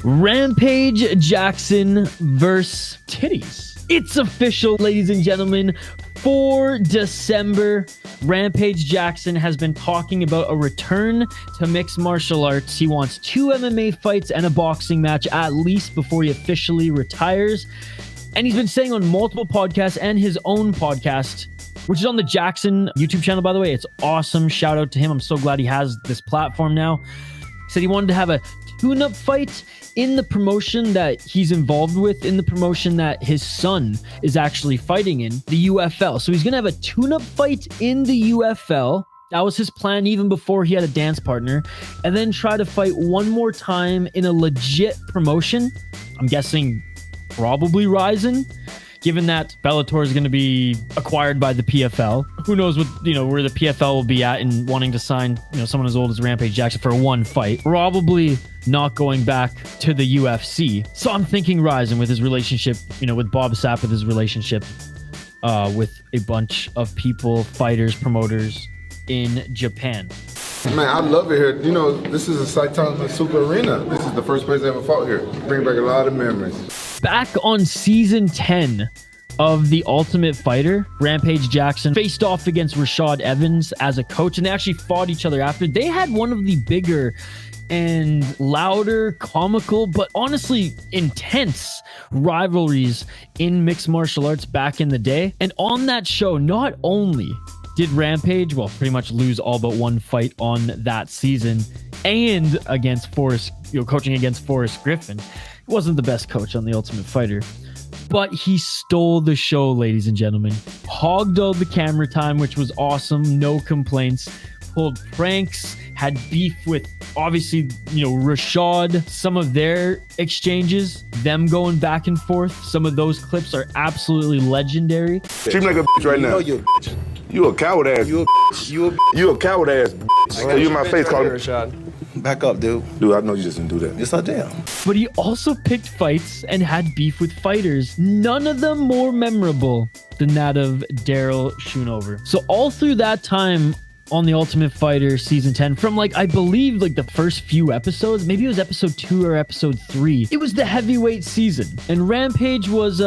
Rampage Jackson versus Titties. It's official, ladies and gentlemen. For December, Rampage Jackson has been talking about a return to mixed martial arts. He wants 2 MMA fights and a boxing match at least before he officially retires. And he's been saying on multiple podcasts and his own podcast, which is on the Jackson YouTube channel, by the way. It's awesome. Shout out to him. I'm so glad he has this platform now. He said he wanted to have a tune-up fight in the promotion that he's involved with, in the promotion that his son is actually fighting in, the UFL. So he's going to have a tune-up fight in the UFL. That was his plan even before he had a dance partner. And then try to fight one more time in a legit promotion. I'm guessing probably Ryzen, given that Bellator is going to be acquired by the PFL. Who knows what, where the PFL will be at in wanting to sign, someone as old as Rampage Jackson for one fight. Probably not going back to the UFC. So I'm thinking Ryzen with his relationship, with Bob Sapp, with his relationship with a bunch of people, fighters, promoters in Japan. Man, I love it here. This is a Saitama Super Arena. This is the first place I ever fought here. Bring back a lot of memories. Back on season 10 of The Ultimate Fighter, Rampage Jackson faced off against Rashad Evans as a coach, and they actually fought each other after. They had one of the bigger and louder, comical, but honestly intense rivalries in mixed martial arts back in the day. And on that show, not only did Rampage, pretty much lose all but one fight on that season, and against coaching against Forrest Griffin. He wasn't the best coach on The Ultimate Fighter, but he stole the show, ladies and gentlemen. Hogged all the camera time, which was awesome. No complaints. Pulled pranks, had beef with, obviously, Rashad. Some of their exchanges, them going back and forth. Some of those clips are absolutely legendary. Treat me like a bitch right now. You a bitch. You a coward ass. You a coward ass. You in my face calling Rashad. Back up, dude. Dude, I know you just didn't do that. Yes, I did. But he also picked fights and had beef with fighters. None of them more memorable than that of Darrill Schoonover. So all through that time on The Ultimate Fighter season 10, from I believe the first few episodes, maybe it was episode 2 or episode 3, it was the heavyweight season, and Rampage was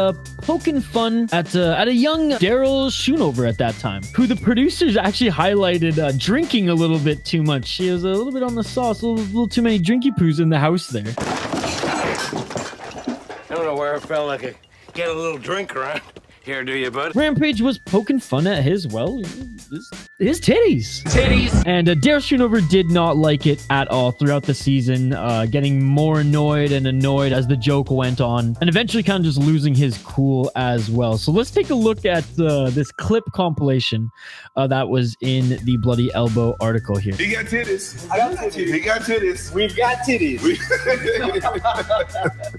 poking fun at a young Darrill Schoonover at that time, who the producers actually highlighted drinking a little bit too much. She was a little bit on the sauce, a little too many drinky poos in the house there. I don't know where I felt like I get a little drink around here, do you, bud? Rampage was poking fun at his titties. And Darrill Schoonover did not like it at all throughout the season, getting more annoyed as the joke went on, and eventually kind of just losing his cool as well. So let's take a look at this clip compilation that was in the Bloody Elbow article here. He got titties. I got titties. He got titties. We've got titties.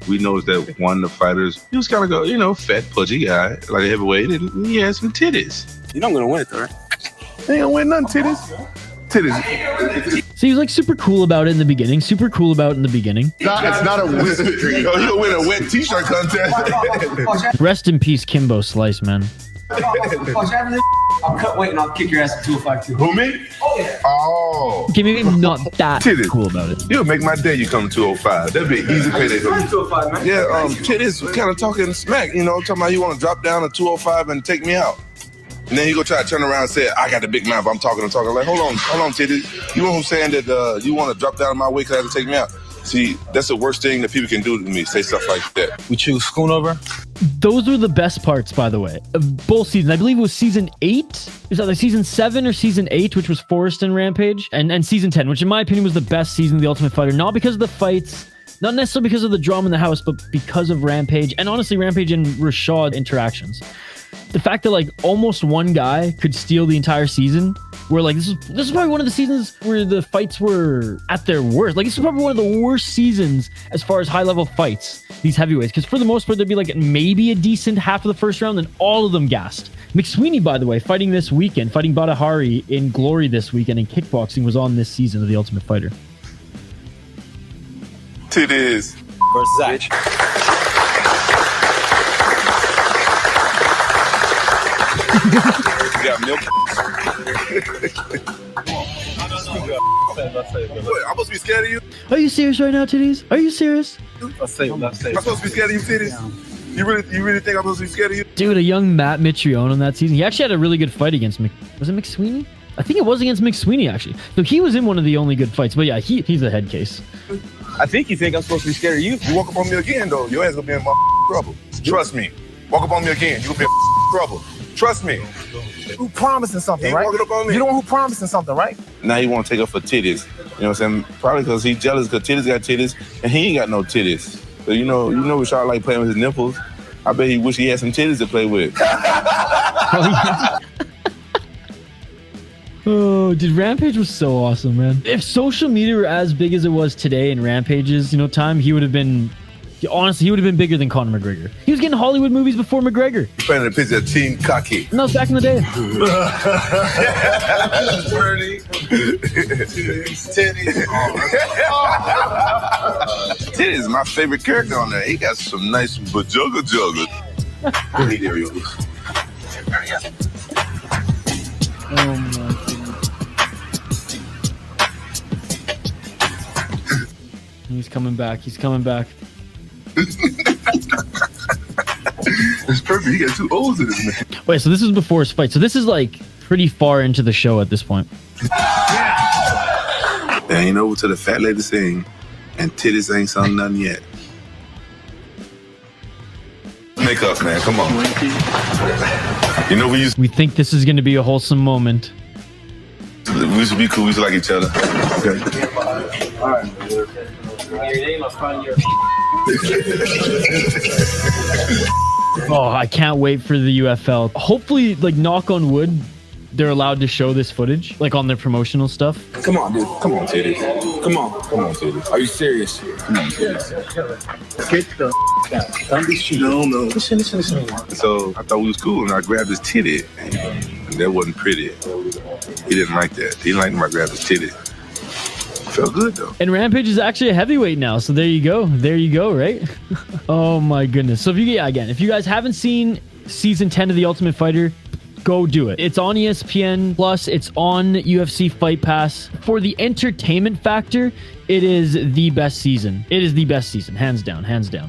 We noticed that one of the fighters, he was kind of fat, pudgy guy, like a heavyweight, and he had some titties. You know I'm gonna win it, though, right? He ain't gonna win nothing, titties. Titties. So he was super cool about it in the beginning. It's not a whiskey drink. Oh, you'll win a wet t-shirt contest. Rest in peace, Kimbo Slice, man. I'll cut weight and I'll kick your ass at 205 too. Who, me? Oh, yeah. Oh. Okay, maybe not that Titties. cool about it. You'll make my day you come to 205. That'd be easy payday for me. 205, man. Yeah, Titties kind of talking smack, talking about you want to drop down to 205 and take me out. And then he go try to turn around and say, I got the big mouth, I'm talking. Like, hold on, Titties. You know who I'm saying that you want to drop down my weight because I have to take me out? See, that's the worst thing that people can do to me, say stuff like that. We choose Schoonover. Those were the best parts, by the way, of both seasons. I believe it was season 8. Is that season 7 or season 8, which was Forrest and Rampage? And season 10, which in my opinion was the best season of The Ultimate Fighter. Not because of the fights, not necessarily because of the drama in the house, but because of Rampage. And honestly, Rampage and Rashad interactions. The fact that almost one guy could steal the entire season, where this is probably one of the seasons where the fights were at their worst. This is probably one of the worst seasons as far as high level fights, these heavyweights, because for the most part there'd be maybe a decent half of the first round, and all of them gassed. McSweeney, by the way, fighting this weekend, fighting Badahari in Glory this weekend in kickboxing, was on this season of The Ultimate Fighter. Titties. Versus Zach. You got milk. What, I'm supposed to be scared of you? Are you serious right now, Titties? Are you serious? Let's say. Am I supposed to be scared of you, Titties? You really think I'm supposed to be scared of you? Dude, a young Matt Mitrione on that season. He actually had a really good fight against was it McSweeney? I think it was against McSweeney, actually. So he was in one of the only good fights. But yeah, he's a head case. I think you think I'm supposed to be scared of you. You walk up on me again, though, your ass gonna be in trouble. Trust me. Walk up on me again, you gonna be in trouble. Trust me. Who promising something, He right? walking up on me. You the one who promising something, right? Now he want to take her for titties. You know what I'm saying? Probably because he's jealous because Titties got titties and he ain't got no titties. So you know Rashad like playing with his nipples. I bet he wish he had some titties to play with. Oh, dude, Rampage was so awesome, man. If social media were as big as it was today in Rampage's, time, he would have been, honestly, he would have been bigger than Conor McGregor. He was getting Hollywood movies before McGregor. Playing a picture of Team Cocky. And that was back in the day. Titties is my favorite character on there. He got some nice jugga. There he goes. Oh my goodness. He's coming back. It's perfect. He got 2 O's in his name. Wait, so this was before his fight. So this is like pretty far into the show at this point. Ain't over to the fat lady sing, and Titties ain't sung nothing yet. Make up, man. Come on. You know We think this is going to be a wholesome moment. we used to be cool. We used to like each other. Okay. All right. Your name, I'll find your. Oh, I can't wait for the UFL. Hopefully, like, knock on wood, they're allowed to show this footage, like on their promotional stuff. Come on, dude. Come on, Titties. Come on, Titties. Are you serious? Come on, Titties. Get the out. Don't be stupid. No. Listen. So I thought we was cool, and I grabbed his titty, and that wasn't pretty. He didn't like that. He didn't like when I grabbed his titty. Felt good though. And Rampage is actually a heavyweight now, so there you go, right? Oh my goodness. So if you guys haven't seen season 10 of The Ultimate Fighter, go do it. It's on ESPN Plus. It's on UFC Fight Pass. For the entertainment factor, it is the best season. It is the best season, hands down.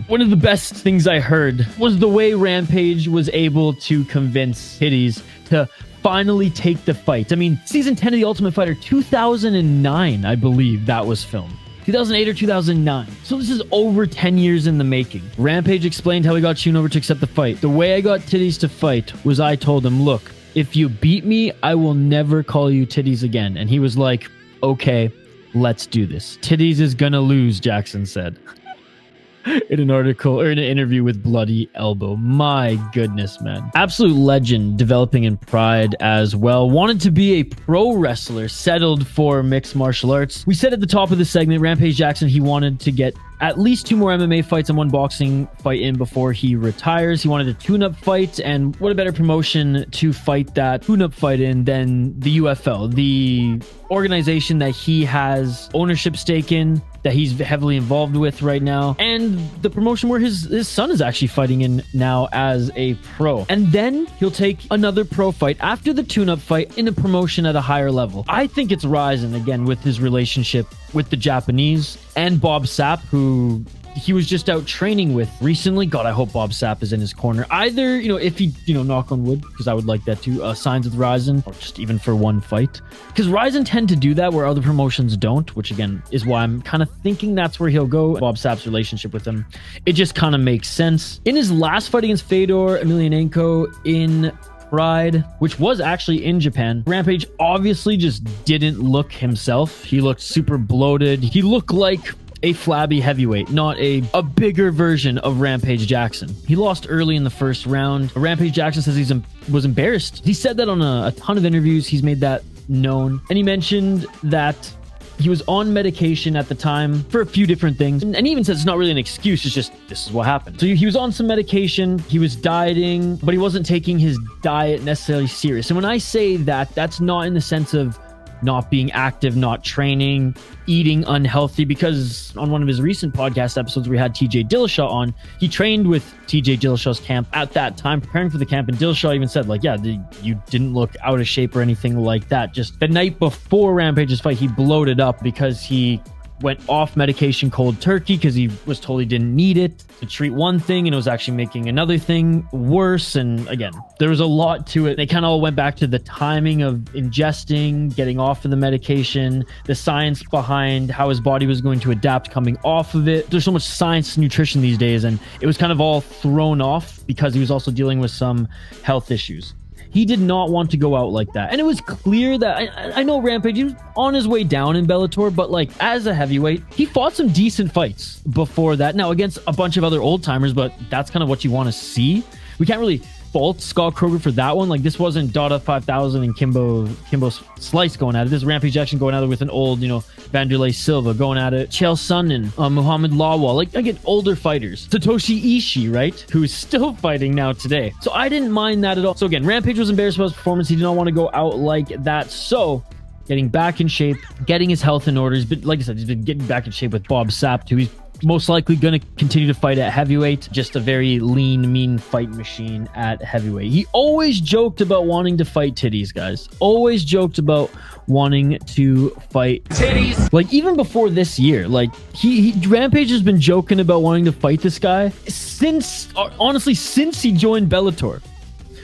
One of the best things I heard was the way Rampage was able to convince Titties to finally take the fight. I mean, season 10 of The Ultimate Fighter, 2009, I believe that was filmed. 2008 or 2009. So this is over 10 years in the making. Rampage explained how he got Schoonover to accept the fight. The way I got Titties to fight was I told him, look, if you beat me, I will never call you Titties again. And he was like, okay, let's do this. Titties is gonna lose, Jackson said. In an article or in an interview with Bloody Elbow. My goodness, man. Absolute legend, developing in Pride as well. Wanted to be a pro wrestler, settled for mixed martial arts. We said at the top of the segment, Rampage Jackson, he wanted to get at least 2 more MMA fights and 1 boxing fight in before he retires. He wanted a tune-up fight, and what a better promotion to fight that tune-up fight in than the UFL, the organization that he has ownership stake in, that he's heavily involved with right now, and the promotion where his son is actually fighting in now as a pro. And then he'll take another pro fight after the tune-up fight in a promotion at a higher level. I think it's Ryzen, again, with his relationship with the Japanese and Bob Sapp, who he was just out training with recently. God, I hope Bob Sapp is in his corner. Either, if he, knock on wood, because I would like that too, signs with Ryzen, or just even for 1 fight. Because Ryzen tend to do that where other promotions don't, which again is why I'm kind of thinking that's where he'll go. Bob Sapp's relationship with him, it just kind of makes sense. In his last fight against Fedor Emelianenko in Pride, which was actually in Japan, Rampage obviously just didn't look himself. He looked super bloated. He looked like a flabby heavyweight, not a bigger version of Rampage Jackson. He lost early in the first round. Rampage Jackson says he was embarrassed. He said that on a ton of interviews. He's made that known. And he mentioned that he was on medication at the time for a few different things. And he even says it's not really an excuse. It's just, this is what happened. So he was on some medication. He was dieting, but he wasn't taking his diet necessarily serious. And when I say that, that's not in the sense of not being active, not training, eating unhealthy, because on one of his recent podcast episodes we had TJ Dillashaw on, he trained with TJ Dillashaw's camp at that time, preparing for the camp, and Dillashaw even said, you didn't look out of shape or anything like that. Just the night before Rampage's fight, he bloated up because he went off medication cold turkey because he was told he didn't need it to treat one thing, and it was actually making another thing worse. And again, there was a lot to it. They kind of all went back to the timing of ingesting, getting off of the medication, the science behind how his body was going to adapt coming off of it. There's so much science in nutrition these days, and it was kind of all thrown off because he was also dealing with some health issues. He did not want to go out like that. And it was clear that, I know Rampage, he was on his way down in Bellator, but like as a heavyweight, he fought some decent fights before that. Now against a bunch of other old timers, but that's kind of what you want to see. We can't really fault Scott Kroger for that one. Like this wasn't Dada 5000 and Kimbo Slice going at it. This is Rampage Jackson going at it with an old, Vanderlei Silva going at it. Chael Sonnen, Muhammad Lawal, like again, older fighters. Satoshi Ishii, right? Who's still fighting now today. So I didn't mind that at all. So again, Rampage was embarrassed about his performance. He did not want to go out like that. So getting back in shape, getting his health in order. But like I said, he's been getting back in shape with Bob Sapp too. He's most likely going to continue to fight at heavyweight. Just a very lean, mean fight machine at heavyweight. He always joked about wanting to fight Titties, guys. Always joked about wanting to fight Titties. Like even before this year, like he Rampage has been joking about wanting to fight this guy since, honestly, since he joined Bellator.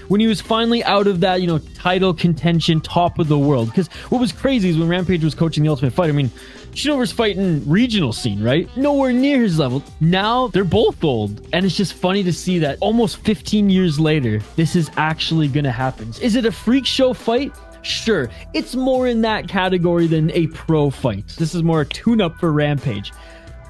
When he was finally out of that, title contention, top of the world. Because what was crazy is when Rampage was coaching the Ultimate Fighter, I mean, Schoonover's fighting regional scene, right? Nowhere near his level. Now they're both old. And it's just funny to see that almost 15 years later, this is actually going to happen. Is it a freak show fight? Sure. It's more in that category than a pro fight. This is more a tune-up for Rampage.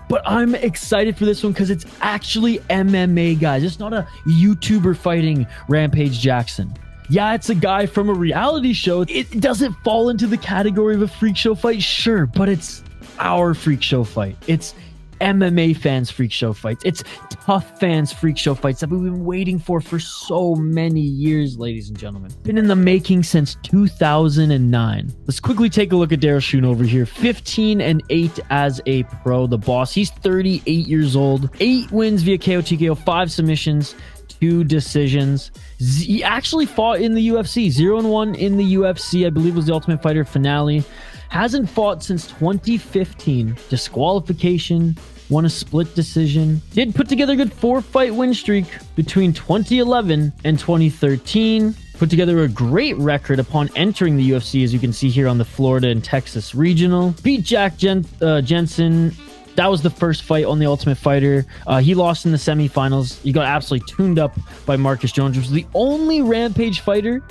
But I'm excited for this one because it's actually MMA, guys. It's not a YouTuber fighting Rampage Jackson. Yeah, it's a guy from a reality show. It doesn't fall into the category of a freak show fight, sure, but it's our freak show fight. It's MMA fans' freak show fights. It's tough fans' freak show fights that we've been waiting for so many years, ladies and gentlemen. Been in the making since 2009. Let's quickly take a look at Darrill Schoonover here. 15-8 as a pro, the boss. He's 38 years old. 8 wins via KO, TKO, 5 submissions, 2 decisions. He actually fought in the UFC. 0-1 in the UFC. I believe was the Ultimate Fighter finale. Hasn't fought since 2015. Disqualification. Won a split decision. Did put together a good 4-fight win streak between 2011 and 2013. Put together a great record upon entering the UFC, as you can see here on the Florida and Texas regional. Beat Jack Jensen. That was the first fight on the Ultimate Fighter. He lost in the semifinals. He got absolutely tuned up by Marcus Jones, which was the only Rampage fighter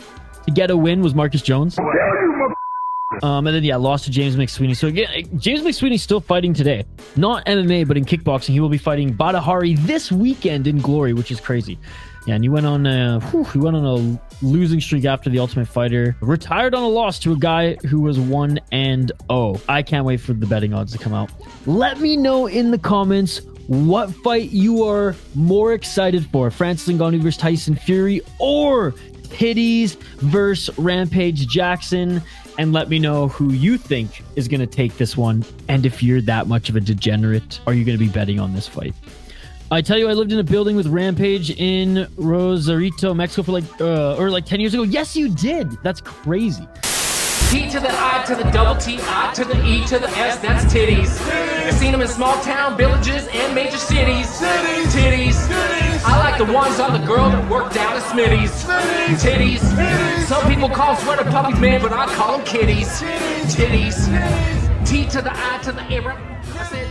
to get a win was Marcus Jones. And then, lost to James McSweeney. So again, James McSweeney's still fighting today. Not MMA, but in kickboxing. He will be fighting Badahari this weekend in Glory, which is crazy. Yeah, and he went on a losing streak after the Ultimate Fighter. Retired on a loss to a guy who was 1-0. I can't wait for the betting odds to come out. Let me know in the comments what fight you are more excited for. Francis Ngannou versus Tyson Fury, or Titties versus Rampage Jackson. And let me know who you think is going to take this one. And if you're that much of a degenerate, are you going to be betting on this fight? I tell you, I lived in a building with Rampage in Rosarito, Mexico for like 10 years ago. Yes, you did. That's crazy. T to the I to the double T, I to the E to the S, that's titties. I've seen them in small town, villages, and major cities. Titties. I like the ones on the girl that work down at Smitty's. Titties. Some people call them sweater puppies, man, but I call them kitties. Titties. T to the I to the A. I said